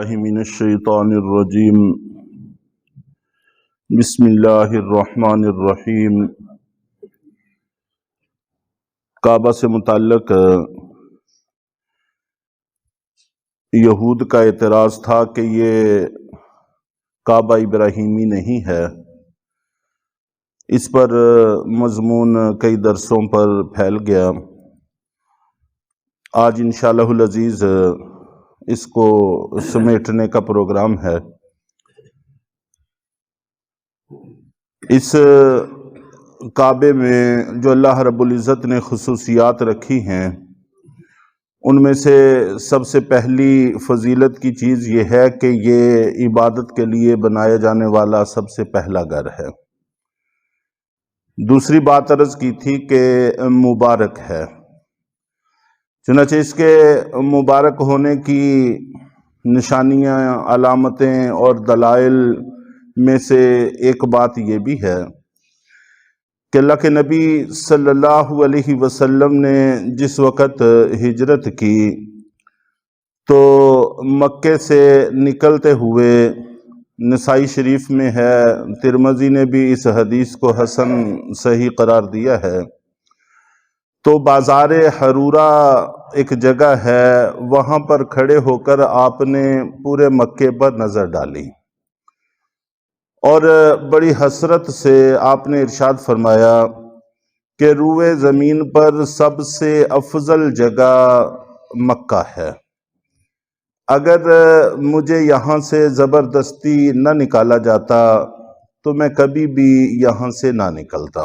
باللہ من الشیطان الرجیم بسم اللہ الرحمن الرحیم۔ کعبہ سے متعلق یہود کا اعتراض تھا کہ یہ کعبہ ابراہیمی نہیں ہے۔ اس پر مضمون کئی درسوں پر پھیل گیا۔ آج انشاءاللہ العزیز اس کو سمیٹنے کا پروگرام ہے۔ اس کعبے میں جو اللہ رب العزت نے خصوصیات رکھی ہیں، ان میں سے سب سے پہلی فضیلت کی چیز یہ ہے کہ یہ عبادت کے لیے بنایا جانے والا سب سے پہلا گھر ہے۔ دوسری بات عرض کی تھی کہ مبارک ہے، چنانچہ اس کے مبارک ہونے کی نشانیاں، علامتیں اور دلائل میں سے ایک بات یہ بھی ہے کہ اللہ کے نبی صلی اللہ علیہ وسلم نے جس وقت ہجرت کی تو مکے سے نکلتے ہوئے، نسائی شریف میں ہے، ترمذی نے بھی اس حدیث کو حسن صحیح قرار دیا ہے، تو بازار حرورہ ایک جگہ ہے، وہاں پر کھڑے ہو کر آپ نے پورے مکے پر نظر ڈالی اور بڑی حسرت سے آپ نے ارشاد فرمایا کہ روئے زمین پر سب سے افضل جگہ مکہ ہے۔ اگر مجھے یہاں سے زبردستی نہ نکالا جاتا تو میں کبھی بھی یہاں سے نہ نکلتا۔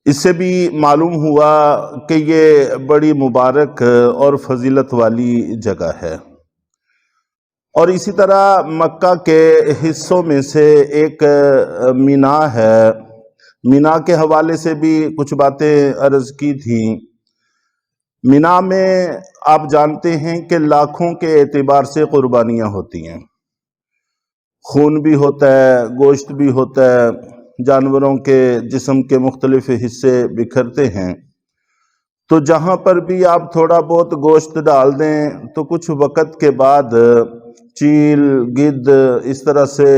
اس سے بھی معلوم ہوا کہ یہ بڑی مبارک اور فضیلت والی جگہ ہے۔ اور اسی طرح مکہ کے حصوں میں سے ایک مینا ہے۔ مینا کے حوالے سے بھی کچھ باتیں عرض کی تھیں۔ مینا میں آپ جانتے ہیں کہ لاکھوں کے اعتبار سے قربانیاں ہوتی ہیں، خون بھی ہوتا ہے، گوشت بھی ہوتا ہے، جانوروں کے جسم کے مختلف حصے بکھرتے ہیں۔ تو جہاں پر بھی آپ تھوڑا بہت گوشت ڈال دیں تو کچھ وقت کے بعد چیل، گدھ، اس طرح سے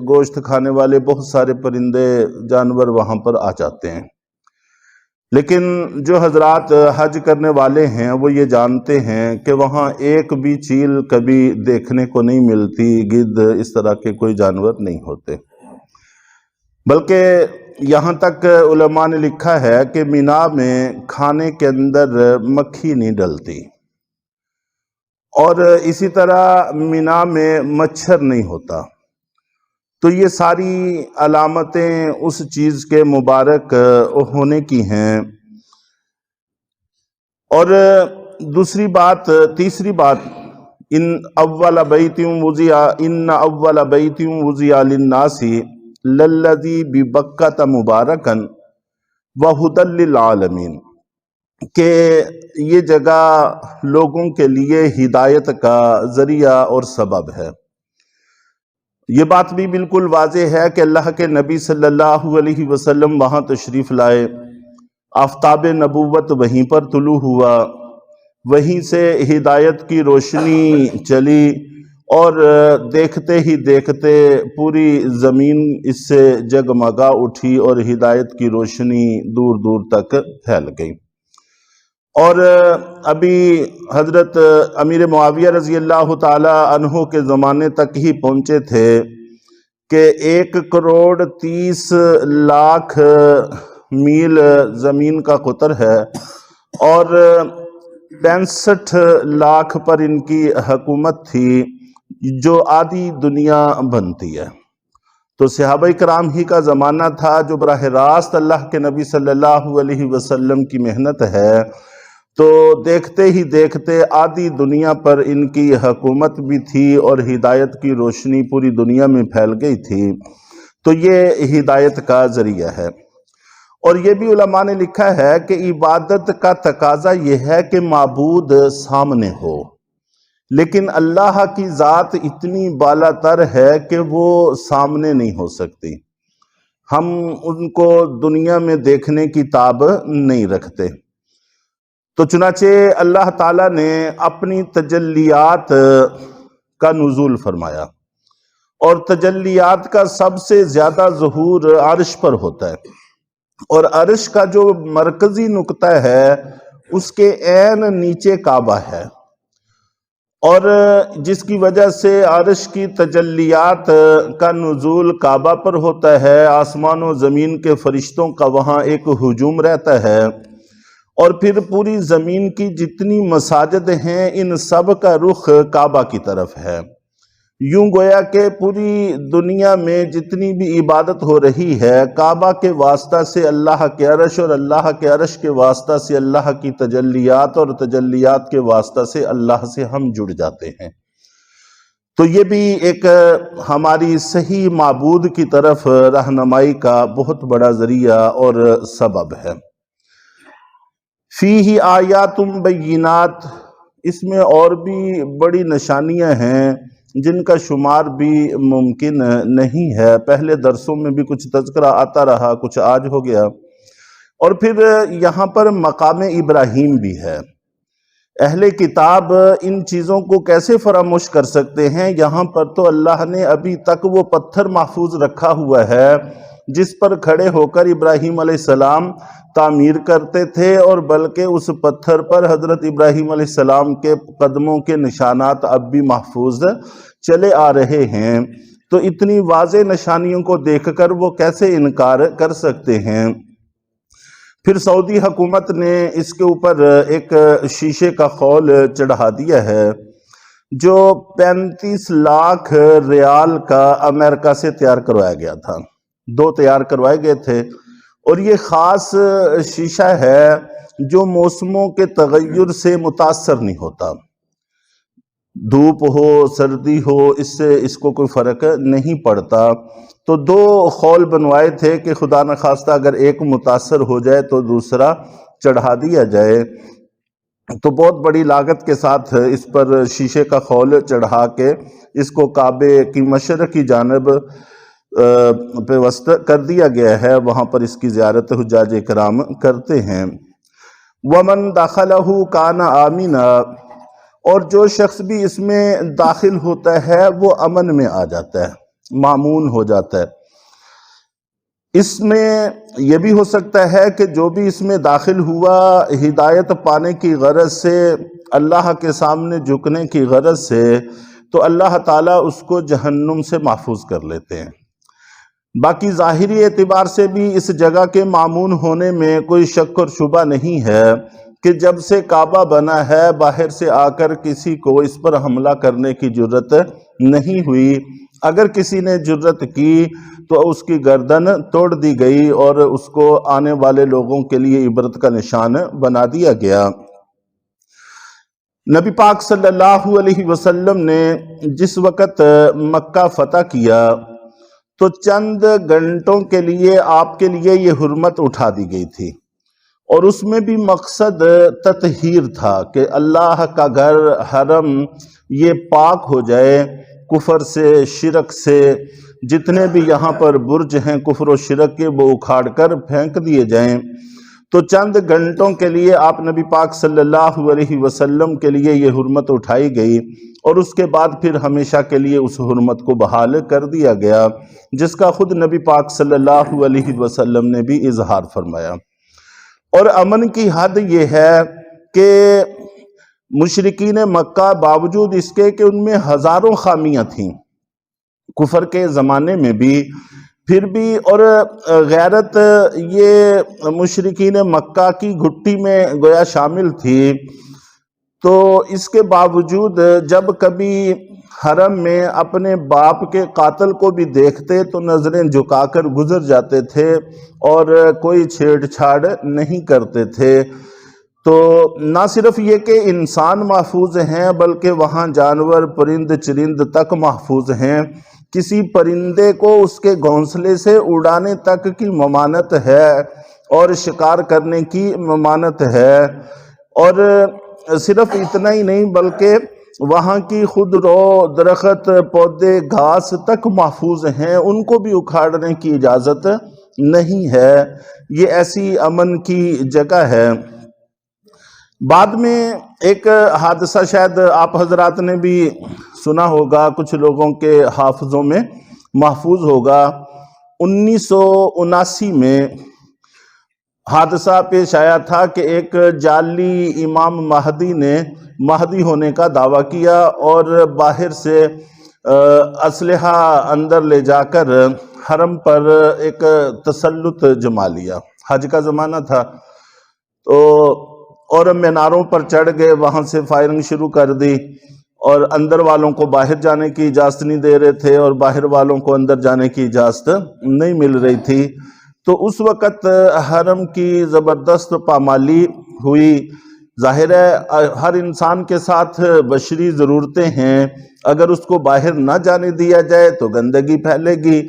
گوشت کھانے والے بہت سارے پرندے، جانور وہاں پر آ جاتے ہیں۔ لیکن جو حضرات حج کرنے والے ہیں وہ یہ جانتے ہیں کہ وہاں ایک بھی چیل کبھی دیکھنے کو نہیں ملتی، گدھ، اس طرح کے کوئی جانور نہیں ہوتے۔ بلکہ یہاں تک علماء نے لکھا ہے کہ مینا میں کھانے کے اندر مکھی نہیں ڈلتی، اور اسی طرح مینا میں مچھر نہیں ہوتا۔ تو یہ ساری علامتیں اس چیز کے مبارک ہونے کی ہیں۔ اور دوسری بات، تیسری بات، ان اول بیت وضع للناس للذی ببکۃ مبارکا وہدی للعالمین، کہ یہ جگہ لوگوں کے لیے ہدایت کا ذریعہ اور سبب ہے۔ یہ بات بھی بالکل واضح ہے کہ اللہ کے نبی صلی اللہ علیہ وسلم وہاں تشریف لائے، آفتاب نبوت وہیں پر طلوع ہوا، وہیں سے ہدایت کی روشنی چلی، اور دیکھتے ہی دیکھتے پوری زمین اس سے جگمگا اٹھی اور ہدایت کی روشنی دور دور تک پھیل گئی۔ اور ابھی حضرت امیر معاویہ رضی اللہ تعالی عنہ کے زمانے تک ہی پہنچے تھے کہ 1,30,00,000 میل زمین کا قطر ہے، اور 65 لاکھ پر ان کی حکومت تھی، جو آدھی دنیا بنتی ہے۔ تو صحابہ کرام ہی کا زمانہ تھا جو براہ راست اللہ کے نبی صلی اللہ علیہ وسلم کی محنت ہے، تو دیکھتے ہی دیکھتے آدھی دنیا پر ان کی حکومت بھی تھی اور ہدایت کی روشنی پوری دنیا میں پھیل گئی تھی۔ تو یہ ہدایت کا ذریعہ ہے۔ اور یہ بھی علماء نے لکھا ہے کہ عبادت کا تقاضا یہ ہے کہ معبود سامنے ہو، لیکن اللہ کی ذات اتنی بالا تر ہے کہ وہ سامنے نہیں ہو سکتی، ہم ان کو دنیا میں دیکھنے کی تاب نہیں رکھتے۔ تو چنانچہ اللہ تعالیٰ نے اپنی تجلیات کا نزول فرمایا، اور تجلیات کا سب سے زیادہ ظہور عرش پر ہوتا ہے، اور عرش کا جو مرکزی نقطہ ہے اس کے عین نیچے کعبہ ہے، اور جس کی وجہ سے عرش کی تجلیات کا نزول کعبہ پر ہوتا ہے، آسمان و زمین کے فرشتوں کا وہاں ایک ہجوم رہتا ہے، اور پھر پوری زمین کی جتنی مساجد ہیں ان سب کا رخ کعبہ کی طرف ہے۔ یوں گویا کہ پوری دنیا میں جتنی بھی عبادت ہو رہی ہے کعبہ کے واسطہ سے اللہ کے عرش، اور اللہ کے عرش کے واسطہ سے اللہ کی تجلیات، اور تجلیات کے واسطہ سے اللہ سے ہم جڑ جاتے ہیں۔ تو یہ بھی ایک ہماری صحیح معبود کی طرف رہنمائی کا بہت بڑا ذریعہ اور سبب ہے۔ فیہ آیات بینات، اس میں اور بھی بڑی نشانیاں ہیں جن کا شمار بھی ممکن نہیں ہے۔ پہلے درسوں میں بھی کچھ تذکرہ آتا رہا، کچھ آج ہو گیا۔ اور پھر یہاں پر مقام ابراہیم بھی ہے۔ اہل کتاب ان چیزوں کو کیسے فراموش کر سکتے ہیں؟ یہاں پر تو اللہ نے ابھی تک وہ پتھر محفوظ رکھا ہوا ہے جس پر کھڑے ہو کر ابراہیم علیہ السلام تعمیر کرتے تھے، اور بلکہ اس پتھر پر حضرت ابراہیم علیہ السلام کے قدموں کے نشانات اب بھی محفوظ چلے آ رہے ہیں۔ تو اتنی واضح نشانیوں کو دیکھ کر وہ کیسے انکار کر سکتے ہیں؟ پھر سعودی حکومت نے اس کے اوپر ایک شیشے کا خول چڑھا دیا ہے جو 35 لاکھ ریال کا امریکہ سے تیار کروایا گیا تھا۔ 2 تیار کروائے گئے تھے، اور یہ خاص شیشہ ہے جو موسموں کے تغیر سے متاثر نہیں ہوتا، دھوپ ہو سردی ہو اس سے اس کو کوئی فرق نہیں پڑتا۔ تو 2 خول بنوائے تھے کہ خدا نخواستہ اگر ایک متاثر ہو جائے تو دوسرا چڑھا دیا جائے۔ تو بہت بڑی لاگت کے ساتھ اس پر شیشے کا خول چڑھا کے اس کو کعبے کی مشرق کی جانب پہ وسط کر دیا گیا ہے، وہاں پر اس کی زیارت حجاج کرام کرتے ہیں۔ وَمَن دَخَلَهُ كَانَ آمِنًا، اور جو شخص بھی اس میں داخل ہوتا ہے وہ امن میں آ جاتا ہے، مامون ہو جاتا ہے۔ اس میں یہ بھی ہو سکتا ہے کہ جو بھی اس میں داخل ہوا ہدایت پانے کی غرض سے، اللہ کے سامنے جھکنے کی غرض سے، تو اللہ تعالیٰ اس کو جہنم سے محفوظ کر لیتے ہیں۔ باقی ظاہری اعتبار سے بھی اس جگہ کے مامون ہونے میں کوئی شک اور شبہ نہیں ہے کہ جب سے کعبہ بنا ہے باہر سے آ کر کسی کو اس پر حملہ کرنے کی جرت نہیں ہوئی۔ اگر کسی نے جرت کی تو اس کی گردن توڑ دی گئی اور اس کو آنے والے لوگوں کے لیے عبرت کا نشان بنا دیا گیا۔ نبی پاک صلی اللہ علیہ وسلم نے جس وقت مکہ فتح کیا تو چند گھنٹوں کے لیے آپ کے لیے یہ حرمت اٹھا دی گئی تھی، اور اس میں بھی مقصد تطہیر تھا کہ اللہ کا گھر حرم یہ پاک ہو جائے کفر سے، شرک سے۔ جتنے بھی یہاں پر برج ہیں کفر و شرک کے وہ اکھاڑ کر پھینک دیے جائیں۔ تو چند گھنٹوں کے لیے آپ نبی پاک صلی اللہ علیہ وسلم کے لیے یہ حرمت اٹھائی گئی، اور اس کے بعد پھر ہمیشہ کے لیے اس حرمت کو بحال کر دیا گیا، جس کا خود نبی پاک صلی اللہ علیہ وسلم نے بھی اظہار فرمایا۔ اور امن کی حد یہ ہے کہ مشرکین مکہ باوجود اس کے کہ ان میں ہزاروں خامیاں تھیں کفر کے زمانے میں بھی، پھر بھی، اور غیرت یہ مشرکین مکہ کی گھٹی میں گویا شامل تھی، تو اس کے باوجود جب کبھی حرم میں اپنے باپ کے قاتل کو بھی دیکھتے تو نظریں جھکا کر گزر جاتے تھے اور کوئی چھیڑ چھاڑ نہیں کرتے تھے۔ تو نہ صرف یہ کہ انسان محفوظ ہیں بلکہ وہاں جانور پرند چرند تک محفوظ ہیں۔ کسی پرندے کو اس کے گھونسلے سے اڑانے تک کی ممانعت ہے اور شکار کرنے کی ممانعت ہے، اور صرف اتنا ہی نہیں بلکہ وہاں کی خود رو درخت پودے گھاس تک محفوظ ہیں، ان کو بھی اکھاڑنے کی اجازت نہیں ہے۔ یہ ایسی امن کی جگہ ہے۔ بعد میں ایک حادثہ شاید آپ حضرات نے بھی سنا ہوگا، کچھ لوگوں کے حافظوں میں محفوظ ہوگا۔ 1979 میں حادثہ پیش آیا تھا کہ ایک جعلی امام مہدی نے مہدی ہونے کا دعویٰ کیا اور باہر سے اسلحہ اندر لے جا کر حرم پر ایک تسلط جما لیا۔ حج کا زمانہ تھا تو اور میناروں پر چڑھ گئے، وہاں سے فائرنگ شروع کر دی، اور اندر والوں کو باہر جانے کی اجازت نہیں دے رہے تھے اور باہر والوں کو اندر جانے کی اجازت نہیں مل رہی تھی۔ تو اس وقت حرم کی زبردست پامالی ہوئی۔ ظاہر ہے ہر انسان کے ساتھ بشری ضرورتیں ہیں، اگر اس کو باہر نہ جانے دیا جائے تو گندگی پھیلے گی،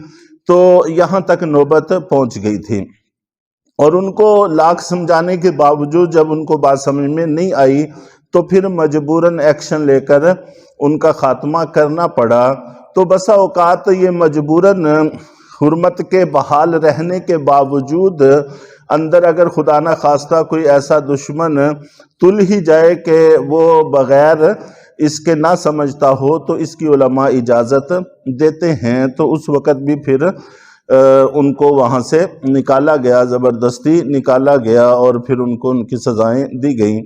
تو یہاں تک نوبت پہنچ گئی تھی۔ اور ان کو لاکھ سمجھانے کے باوجود جب ان کو بات سمجھ میں نہیں آئی تو پھر مجبوراً ایکشن لے کر ان کا خاتمہ کرنا پڑا۔ تو بسا اوقات یہ مجبوراً حرمت کے بحال رہنے کے باوجود اندر اگر خدا نہ خواستہ کوئی ایسا دشمن تل ہی جائے کہ وہ بغیر اس کے نہ سمجھتا ہو، تو اس کی علماء اجازت دیتے ہیں۔ تو اس وقت بھی پھر ان کو وہاں سے نکالا گیا، زبردستی نکالا گیا، اور پھر ان کو ان کی سزائیں دی گئیں۔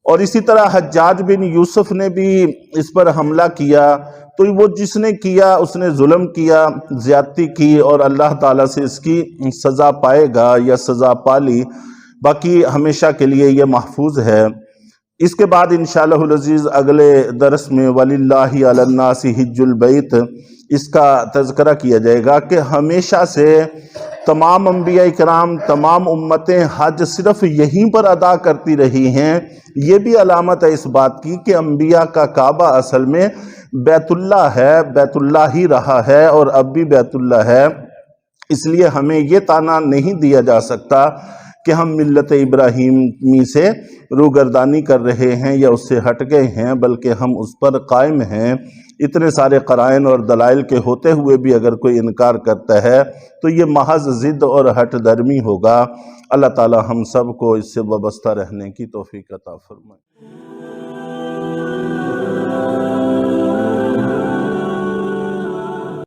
اور اسی طرح حجاج بن یوسف نے بھی اس پر حملہ کیا، تو وہ جس نے کیا اس نے ظلم کیا، زیادتی کی، اور اللہ تعالیٰ سے اس کی سزا پائے گا یا سزا پالی، باقی ہمیشہ کے لیے یہ محفوظ ہے۔ اس کے بعد انشاءاللہ العزیز اگلے درس میں وَلِلَّهِ عَلَى النَّاسِ حِجُّ الْبَيْتِ اس کا تذکرہ کیا جائے گا کہ ہمیشہ سے تمام انبیاء کرام، تمام امتیں حج صرف یہیں پر ادا کرتی رہی ہیں۔ یہ بھی علامت ہے اس بات کی کہ انبیاء کا کعبہ اصل میں بیت اللہ ہے، بیت اللہ ہی رہا ہے اور اب بھی بیت اللہ ہے۔ اس لیے ہمیں یہ طعنہ نہیں دیا جا سکتا کہ ہم ملت ابراہیمی سے روگردانی کر رہے ہیں یا اس سے ہٹ گئے ہیں، بلکہ ہم اس پر قائم ہیں۔ اتنے سارے قرائن اور دلائل کے ہوتے ہوئے بھی اگر کوئی انکار کرتا ہے تو یہ محض ضد اور ہٹ درمی ہوگا۔ اللہ تعالی ہم سب کو اس سے وابستہ رہنے کی توفیق عطا فرمائے۔